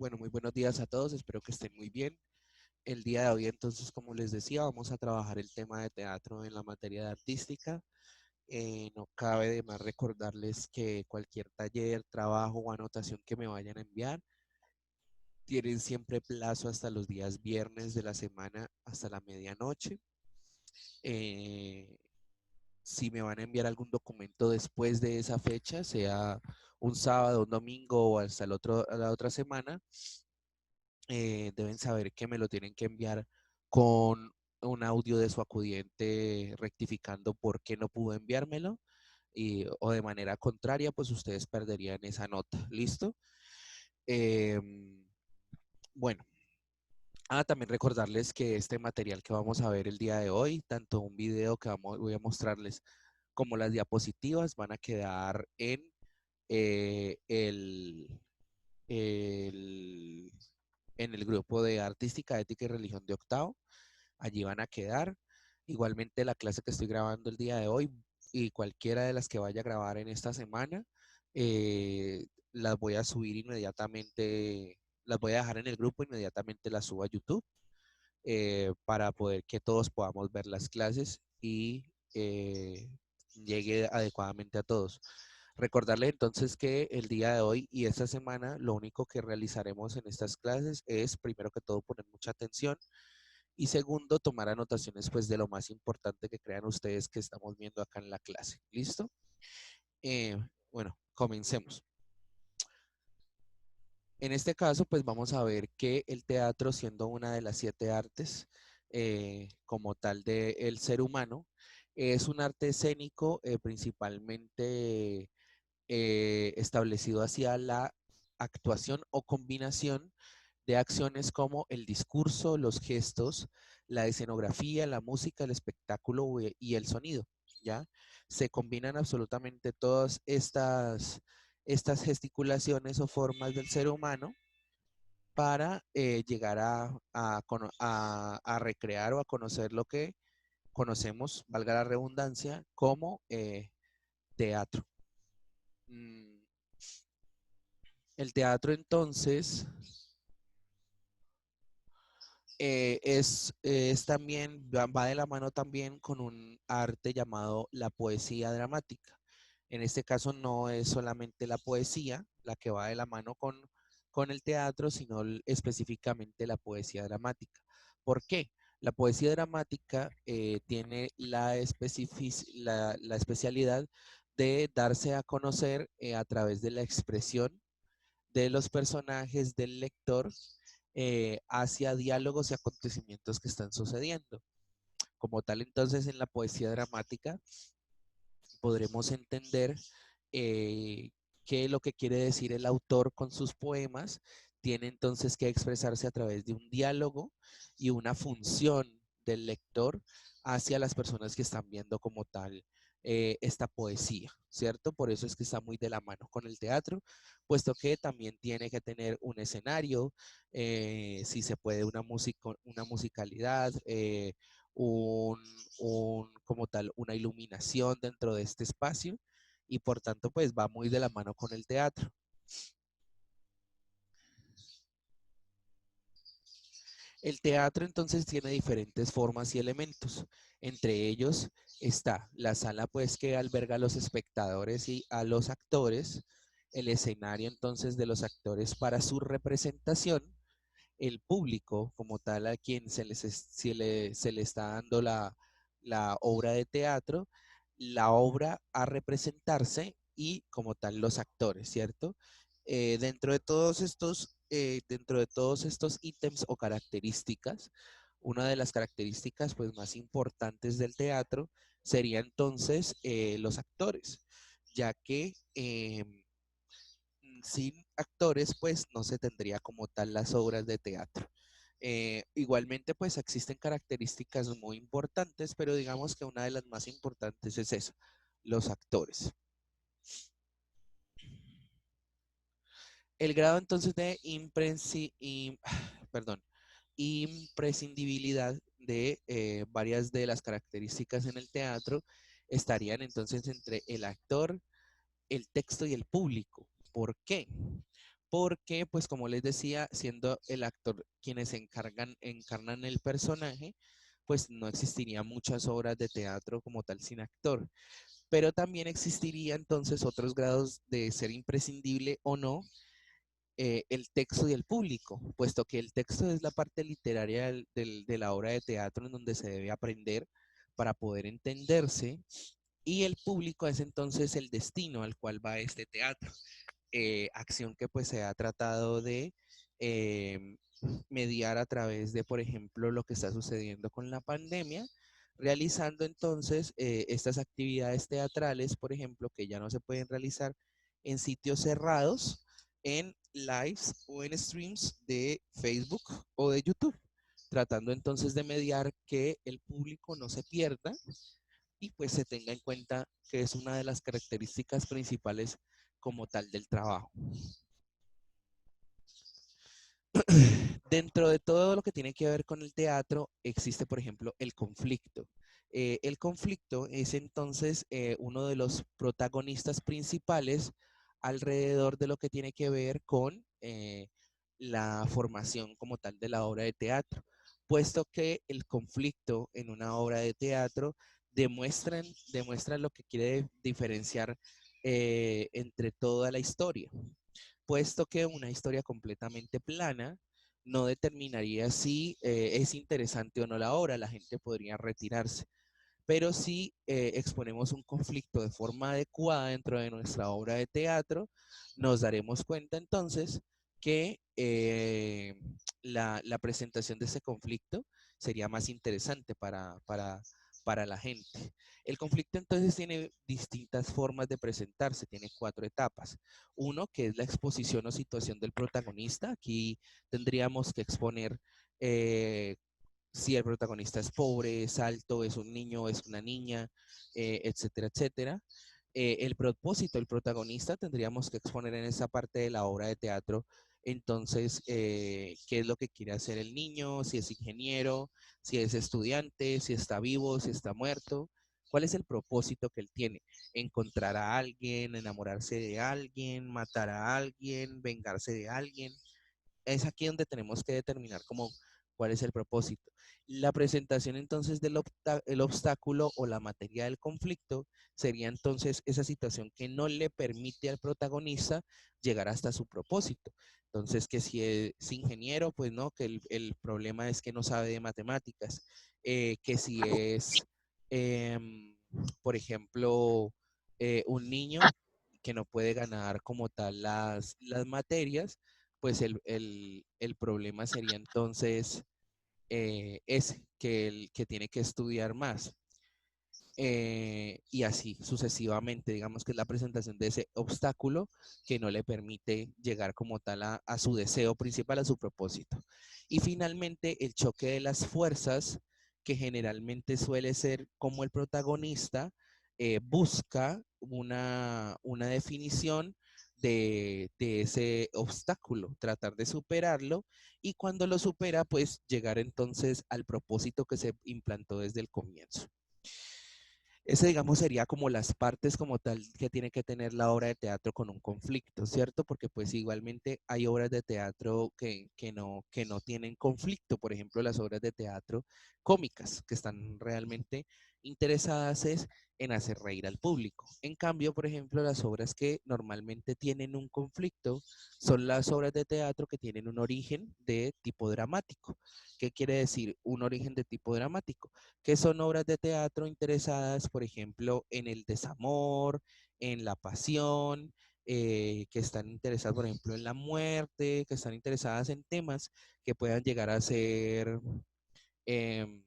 Bueno, muy buenos días a todos, espero que estén muy bien. El día de hoy, entonces, como les decía, vamos a trabajar el tema de teatro en la materia de artística. No cabe de más recordarles que cualquier taller, trabajo o anotación que me vayan a enviar, tienen siempre plazo hasta los días viernes de la semana, hasta la medianoche. Eh, si me van a enviar algún documento después de esa fecha, sea un sábado, un domingo o hasta la otra semana, deben saber que me lo tienen que enviar con un audio de su acudiente rectificando por qué no pudo enviármelo o de manera contraria, pues ustedes perderían esa nota. ¿Listo? Em, bueno, también recordarles que este material que vamos a ver el día de hoy, tanto un video que voy a mostrarles como las diapositivas, van a quedar en eh, el, el- en el grupo de Artística, Ética y Religión de octavo. Allí van a quedar. Igualmente la clase que estoy grabando el día de hoy y cualquiera de las que vaya a grabar en esta semana, las voy a subir inmediatamente, las voy a dejar en el grupo, inmediatamente las subo a YouTube para poder que todos podamos ver las clases y llegue adecuadamente a todos. Recordarles entonces que el día de hoy y esta semana lo único que realizaremos en estas clases es, primero que todo, poner mucha atención y segundo, tomar anotaciones pues de lo más importante que crean ustedes que estamos viendo acá en la clase. ¿Listo? Bueno, comencemos. En este caso, pues vamos a ver que el teatro, siendo una de las 7 artes como tal del ser humano, es un arte escénico principalmente establecido hacia la actuación o combinación de acciones como el discurso, los gestos, la escenografía, la música, el espectáculo y el sonido, ¿ya? Se combinan absolutamente todas estas gesticulaciones o formas del ser humano para llegar a recrear o a conocer lo que conocemos, valga la redundancia, como teatro. Mm, El teatro entonces es también, va de la mano también con un arte llamado la poesía dramática. En este caso no es solamente la poesía la que va de la mano con el teatro, sino específicamente la poesía dramática. ¿Por qué? La poesía dramática tiene la especialidad de darse a conocer a través de la expresión de los personajes del lector hacia diálogos y acontecimientos que están sucediendo. Como tal, entonces, en la poesía dramática podremos entender eh, qué es lo que quiere decir el autor con sus poemas. Tiene entonces que expresarse a través de un diálogo y una función del lector hacia las personas que están viendo como tal esta poesía, ¿cierto? Por eso es que está muy de la mano con el teatro, puesto que también tiene que tener un escenario, si se puede, una musicalidad, un, como tal, una iluminación dentro de este espacio y por tanto pues va muy de la mano con el teatro. El teatro entonces tiene diferentes formas y elementos. Entre ellos está la sala pues que alberga a los espectadores y a los actores, el escenario entonces de los actores para su representación, el público como tal a quien se le está dando la obra de teatro, la obra a representarse y como tal los actores, ¿cierto? Dentro de todos estos ítems o características, una de las características pues más importantes del teatro sería entonces los actores, ya que sin actores, pues no se tendría como tal las obras de teatro. Igualmente, pues existen características muy importantes, pero digamos que una de las más importantes es eso, los actores. El grado entonces de perdón, imprescindibilidad de varias de las características en el teatro estarían entonces entre el actor, el texto y el público. ¿Por qué? porque, pues como les decía, siendo el actor quienes encarnan el personaje, pues no existirían muchas obras de teatro como tal sin actor, pero también existiría entonces otros grados de ser imprescindible o no el texto y el público, puesto que el texto es la parte literaria de la obra de teatro en donde se debe aprender para poder entenderse, y el público es entonces el destino al cual va este teatro, acción que pues se ha tratado de eh, mediar a través de, por ejemplo, lo que está sucediendo con la pandemia, realizando entonces estas actividades teatrales, por ejemplo, que ya no se pueden realizar en sitios cerrados, en lives o en streams de Facebook o de YouTube, tratando entonces de mediar que el público no se pierda y pues se tenga en cuenta que es una de las características principales como tal del trabajo. Dentro de todo lo que tiene que ver con el teatro, existe, por ejemplo, el conflicto. El conflicto es entonces uno de los protagonistas principales alrededor de lo que tiene que ver con la formación como tal de la obra de teatro, puesto que el conflicto en una obra de teatro demuestra lo que quiere diferenciar entre toda la historia, puesto que una historia completamente plana no determinaría si es interesante o no la obra, la gente podría retirarse. Pero si exponemos un conflicto de forma adecuada dentro de nuestra obra de teatro, nos daremos cuenta entonces que la presentación de ese conflicto sería más interesante para la gente. El conflicto entonces tiene distintas formas de presentarse, tiene 4 etapas. Uno, que es la exposición o situación del protagonista. Aquí tendríamos que exponer si el protagonista es pobre, es alto, es un niño, es una niña, etcétera, etcétera. El propósito del protagonista tendríamos que exponer en esa parte de la obra de teatro. Entonces, ¿qué es lo que quiere hacer el niño? Si es ingeniero, si es estudiante, si está vivo, si está muerto. ¿Cuál es el propósito que él tiene? Encontrar a alguien, enamorarse de alguien, matar a alguien, vengarse de alguien. Es aquí donde tenemos que determinar como cuál es el propósito. La presentación entonces el obstáculo o la materia del conflicto sería entonces esa situación que no le permite al protagonista llegar hasta su propósito. Entonces, que si es ingeniero, pues no, que el problema es que no sabe de matemáticas. Que si es, por ejemplo, un niño que no puede ganar como tal las materias, pues el problema sería entonces ese, que tiene que estudiar más. Y así sucesivamente, digamos que es la presentación de ese obstáculo que no le permite llegar como tal a su deseo principal, a su propósito. Y finalmente el choque de las fuerzas, que generalmente suele ser como el protagonista busca una definición de ese obstáculo, tratar de superarlo, y cuando lo supera, pues llegar entonces al propósito que se implantó desde el comienzo. Ese, digamos, sería como las partes como tal que tiene que tener la obra de teatro con un conflicto, ¿cierto? Porque pues igualmente hay obras de teatro que no tienen conflicto, por ejemplo, las obras de teatro cómicas, que están realmente interesadas es en hacer reír al público. En cambio, por ejemplo, las obras que normalmente tienen un conflicto son las obras de teatro que tienen un origen de tipo dramático. ¿Qué quiere decir un origen de tipo dramático? Que son obras de teatro interesadas, por ejemplo, en el desamor, en la pasión, que están interesadas, por ejemplo, en la muerte, que están interesadas en temas que puedan llegar a ser, em,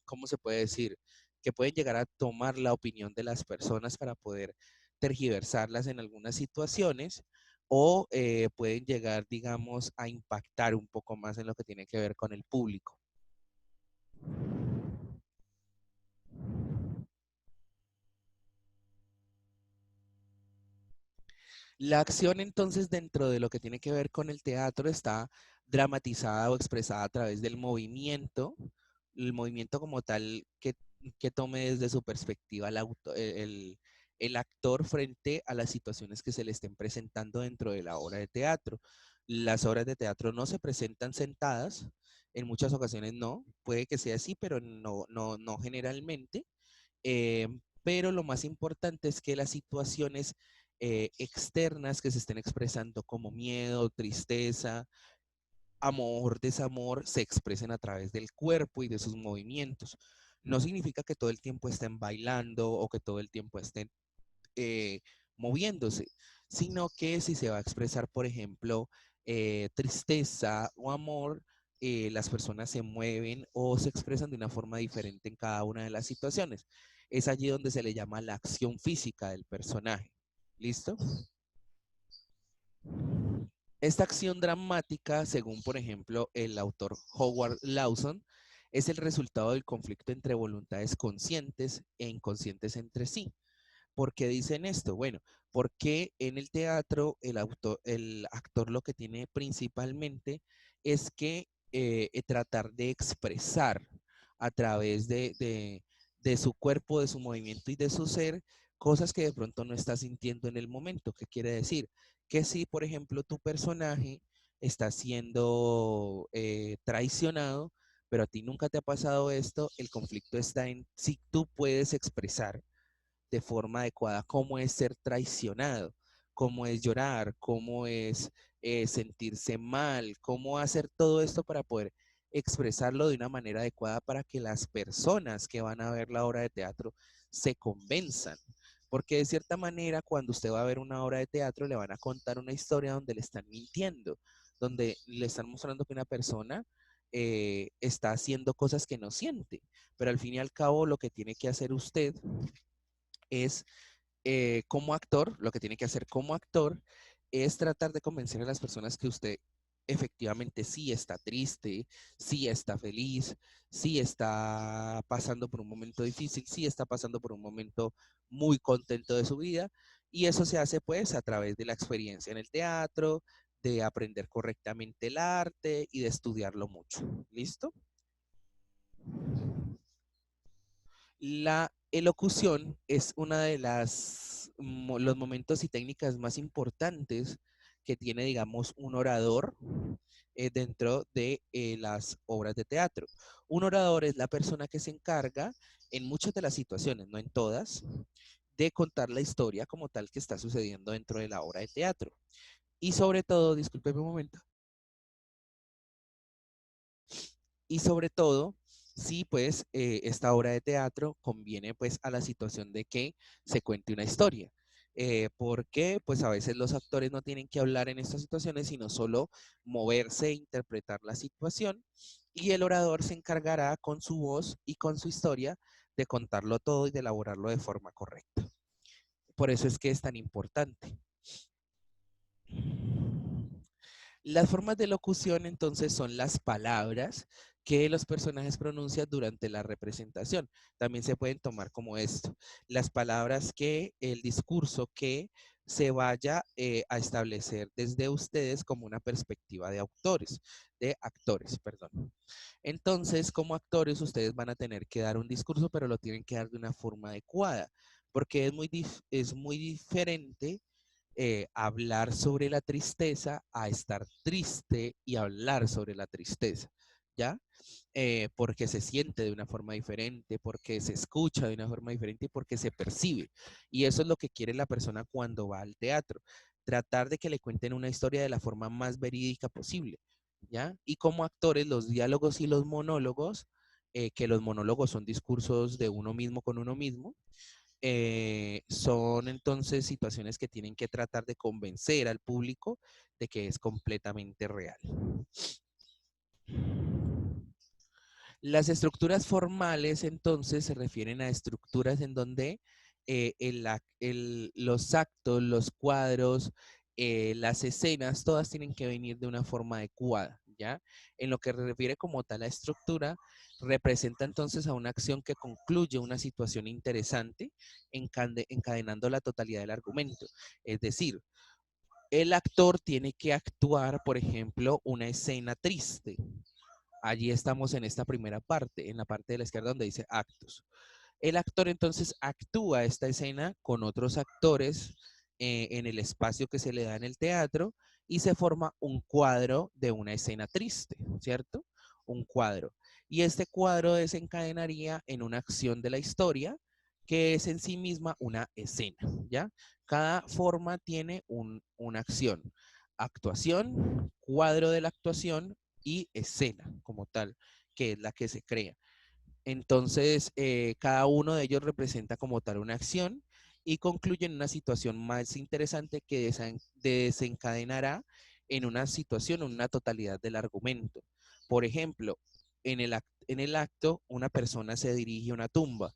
¿cómo se puede decir? Que pueden llegar a tomar la opinión de las personas para poder tergiversarlas en algunas situaciones, o pueden llegar, digamos, a impactar un poco más en lo que tiene que ver con el público. La acción entonces dentro de lo que tiene que ver con el teatro está dramatizada o expresada a través del movimiento, el movimiento como tal que tome desde su perspectiva el actor frente a las situaciones que se le estén presentando dentro de la obra de teatro. Las obras de teatro no se presentan sentadas, en muchas ocasiones no, puede que sea así, pero no generalmente. Eh, pero lo más importante es que las situaciones externas que se estén expresando como miedo, tristeza, amor, desamor, se expresen a través del cuerpo y de sus movimientos. No significa que todo el tiempo estén bailando o que todo el tiempo estén eh, moviéndose, sino que si se va a expresar, por ejemplo, tristeza o amor, las personas se mueven o se expresan de una forma diferente en cada una de las situaciones. Es allí donde se le llama la acción física del personaje. ¿Listo? Esta acción dramática, según por ejemplo el autor Howard Lawson, es el resultado del conflicto entre voluntades conscientes e inconscientes entre sí. ¿Por qué dicen esto? Bueno, porque en el teatro el actor lo que tiene principalmente es que tratar de expresar a través de su cuerpo, de su movimiento y de su ser cosas que de pronto no está sintiendo en el momento. ¿Qué quiere decir? Que si, por ejemplo, tu personaje está siendo traicionado, pero a ti nunca te ha pasado esto, el conflicto está en si tú puedes expresar de forma adecuada cómo es ser traicionado, cómo es llorar, cómo es sentirse mal, cómo hacer todo esto para poder expresarlo de una manera adecuada para que las personas que van a ver la obra de teatro se convenzan. Porque de cierta manera, cuando usted va a ver una obra de teatro, le van a contar una historia donde le están mintiendo, donde le están mostrando que una persona está haciendo cosas que no siente. Pero al fin y al cabo, lo que tiene que hacer usted es como actor, lo que tiene que hacer como actor es tratar de convencer a las personas que usted efectivamente sí está triste, sí está feliz, sí está pasando por un momento difícil, sí está pasando por un momento muy contento de su vida. Y eso se hace pues a través de la experiencia en el teatro, de aprender correctamente el arte y de estudiarlo mucho. ¿Listo? La elocución es una de los momentos y técnicas más importantes que tiene, digamos, un orador dentro de las obras de teatro. Un orador es la persona que se encarga, en muchas de las situaciones, no en todas, de contar la historia como tal que está sucediendo dentro de la obra de teatro. Y sobre todo, discúlpeme un momento, y sobre todo, sí, pues esta obra de teatro conviene pues a la situación de que se cuente una historia. Porque pues a veces los actores no tienen que hablar en estas situaciones, sino solo moverse e interpretar la situación. Y el orador se encargará con su voz y con su historia de contarlo todo y de elaborarlo de forma correcta. Por eso es que es tan importante. Las formas de locución entonces son las palabras que los personajes pronuncian durante la representación. También se pueden tomar como esto. Las palabras que el discurso que se vaya a establecer desde ustedes como una perspectiva de actores, perdón. Entonces, como actores, ustedes van a tener que dar un discurso, pero lo tienen que dar de una forma adecuada, porque es muy diferente hablar sobre la tristeza a estar triste y hablar sobre la tristeza, ¿ya? Porque se siente de una forma diferente, porque se escucha de una forma diferente y porque se percibe. Y eso es lo que quiere la persona cuando va al teatro, tratar de que le cuenten una historia de la forma más verídica posible, ¿ya? Y como actores, los diálogos y los monólogos, que los monólogos son discursos de uno mismo con uno mismo, son entonces situaciones que tienen que tratar de convencer al público de que es completamente real. Las estructuras formales entonces se refieren a estructuras en donde los actos, los cuadros, las escenas, todas tienen que venir de una forma adecuada, ¿ya? En lo que se refiere como tal a estructura, representa entonces a una acción que concluye una situación interesante, encadenando la totalidad del argumento. Es decir, el actor tiene que actuar, por ejemplo, una escena triste. Allí estamos en esta primera parte, en la parte de la izquierda donde dice actos. El actor entonces actúa esta escena con otros actores en el espacio que se le da en el teatro y se forma un cuadro de una escena triste, ¿cierto? Un cuadro. Y este cuadro desencadenaría en una acción de la historia que es en sí misma una escena, ¿ya? Cada forma tiene una acción. Actuación, cuadro de la actuación y escena como tal, que es la que se crea. Entonces, cada uno de ellos representa como tal una acción y concluye en una situación más interesante que desencadenará en una situación, en una totalidad del argumento. Por ejemplo, en el acto, una persona se dirige a una tumba.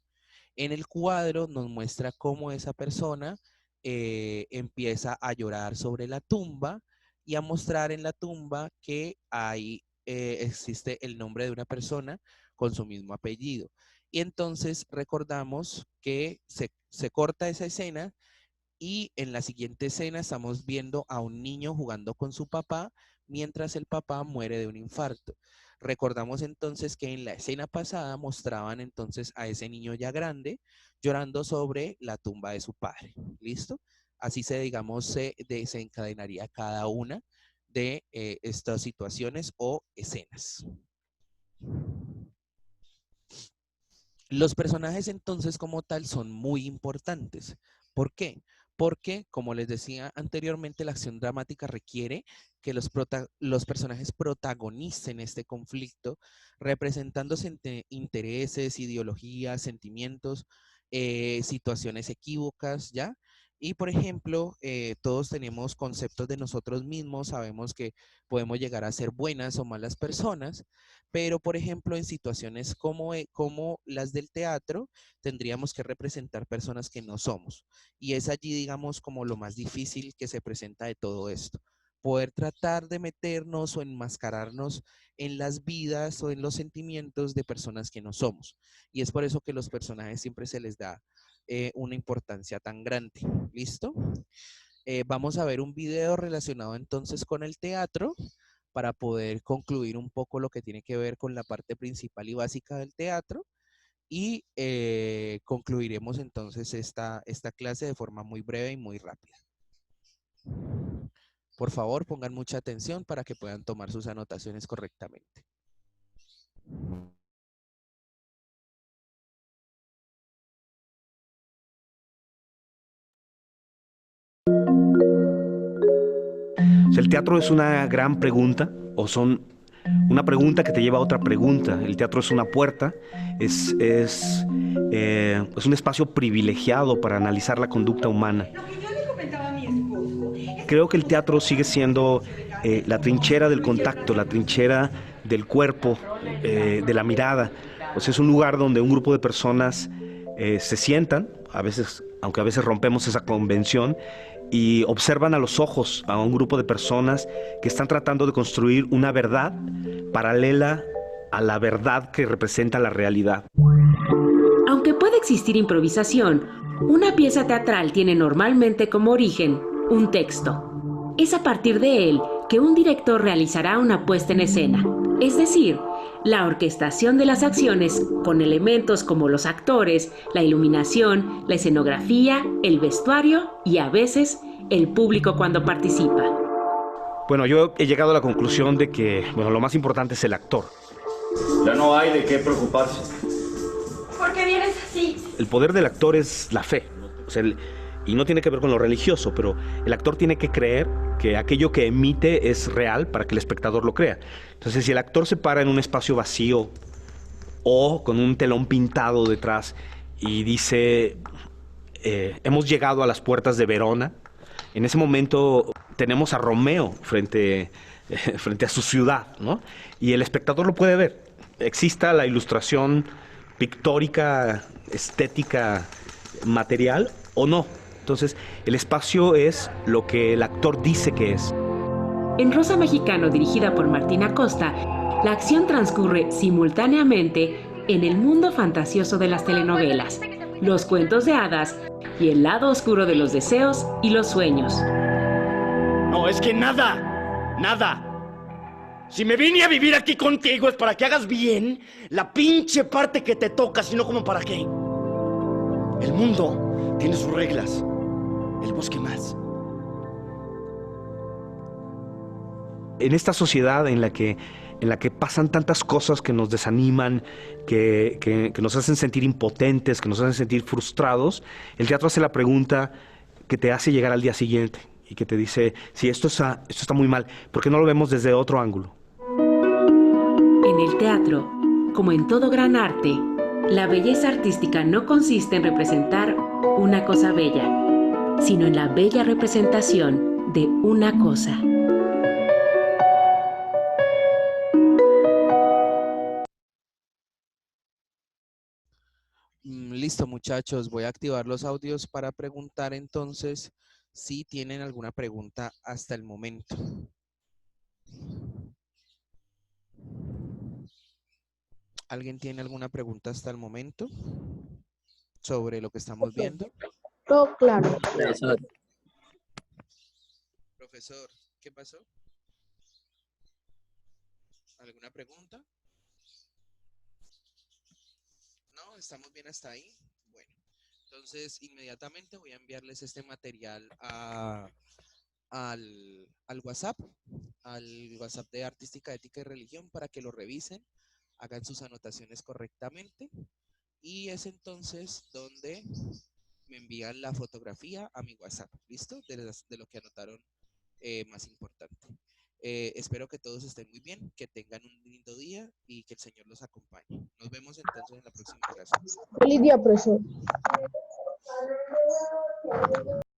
En el cuadro nos muestra cómo esa persona empieza a llorar sobre la tumba y a mostrar en la tumba que ahí existe el nombre de una persona con su mismo apellido. Y entonces recordamos que se corta esa escena y en la siguiente escena estamos viendo a un niño jugando con su papá mientras el papá muere de un infarto. Recordamos entonces que en la escena pasada mostraban entonces a ese niño ya grande llorando sobre la tumba de su padre. ¿Listo? Así digamos, se desencadenaría cada una de estas situaciones o escenas. Los personajes entonces como tal son muy importantes. ¿Por qué? Porque, como les decía anteriormente, la acción dramática requiere que los personajes protagonicen este conflicto, representándose entre intereses, ideologías, sentimientos, situaciones equívocas, ¿ya? Y, por ejemplo, todos tenemos conceptos de nosotros mismos, sabemos que podemos llegar a ser buenas o malas personas, pero, por ejemplo, en situaciones como las del teatro, tendríamos que representar personas que no somos. Y es allí, digamos, como lo más difícil que se presenta de todo esto. Poder tratar de meternos o enmascararnos en las vidas o en los sentimientos de personas que no somos. Y es por eso que los personajes siempre se les da una importancia tan grande. ¿Listo? Vamos a ver un video relacionado entonces con el teatro para poder concluir un poco lo que tiene que ver con la parte principal y básica del teatro y concluiremos entonces esta clase de forma muy breve y muy rápida. Por favor, pongan mucha atención para que puedan tomar sus anotaciones correctamente. El teatro es una gran pregunta, o son una pregunta que te lleva a otra pregunta. El teatro es una puerta, es un espacio privilegiado para analizar la conducta humana. Lo que yo le comentaba a mi esposo. Creo que el teatro sigue siendo la trinchera del contacto, la trinchera del cuerpo, de la mirada. O sea, es un lugar donde un grupo de personas se sientan, a veces, aunque a veces rompemos esa convención, y observan a los ojos a un grupo de personas que están tratando de construir una verdad paralela a la verdad que representa la realidad. Aunque puede existir improvisación, una pieza teatral tiene normalmente como origen un texto. Es a partir de él que un director realizará una puesta en escena, es decir, la orquestación de las acciones con elementos como los actores, la iluminación, la escenografía, el vestuario y a veces el público cuando participa. Bueno, yo he llegado a la conclusión de que, lo más importante es el actor. Ya no hay de qué preocuparse. ¿Por qué vienes así? El poder del actor es la fe. O sea, y no tiene que ver con lo religioso, pero el actor tiene que creer que aquello que emite es real para que el espectador lo crea. Entonces, si el actor se para en un espacio vacío o con un telón pintado detrás y dice, hemos llegado a las puertas de Verona, en ese momento tenemos a Romeo frente a su ciudad, ¿no? Y el espectador lo puede ver. Exista la ilustración pictórica, estética, material o no. Entonces, el espacio es lo que el actor dice que es. En Rosa Mexicano, dirigida por Martina Costa, la acción transcurre simultáneamente en el mundo fantasioso de las telenovelas, los cuentos de hadas y el lado oscuro de los deseos y los sueños. No, es que nada. Si me vine a vivir aquí contigo es para que hagas bien la pinche parte que te toca, sino como para qué. El mundo tiene sus reglas. El bosque más. En esta sociedad en la que pasan tantas cosas que nos desaniman, que nos hacen sentir impotentes, que nos hacen sentir frustrados, el teatro hace la pregunta que te hace llegar al día siguiente y que te dice, si esto está muy mal, ¿por qué no lo vemos desde otro ángulo? En el teatro, como en todo gran arte, la belleza artística no consiste en representar una cosa bella, sino en la bella representación de una cosa. Listo, muchachos. Voy a activar los audios para preguntar entonces si tienen alguna pregunta hasta el momento. ¿Alguien tiene alguna pregunta hasta el momento sobre lo que estamos viendo? Todo claro. Profesor, ¿qué pasó? ¿Alguna pregunta? No, estamos bien hasta ahí. Bueno, entonces inmediatamente voy a enviarles este material al WhatsApp de Artística, Ética y Religión para que lo revisen, hagan sus anotaciones correctamente y es entonces donde me envían la fotografía a mi WhatsApp, ¿listo? De lo que anotaron más importante. Espero que todos estén muy bien, que tengan un lindo día y que el Señor los acompañe. Nos vemos entonces en la próxima clase. Feliz día, profesor.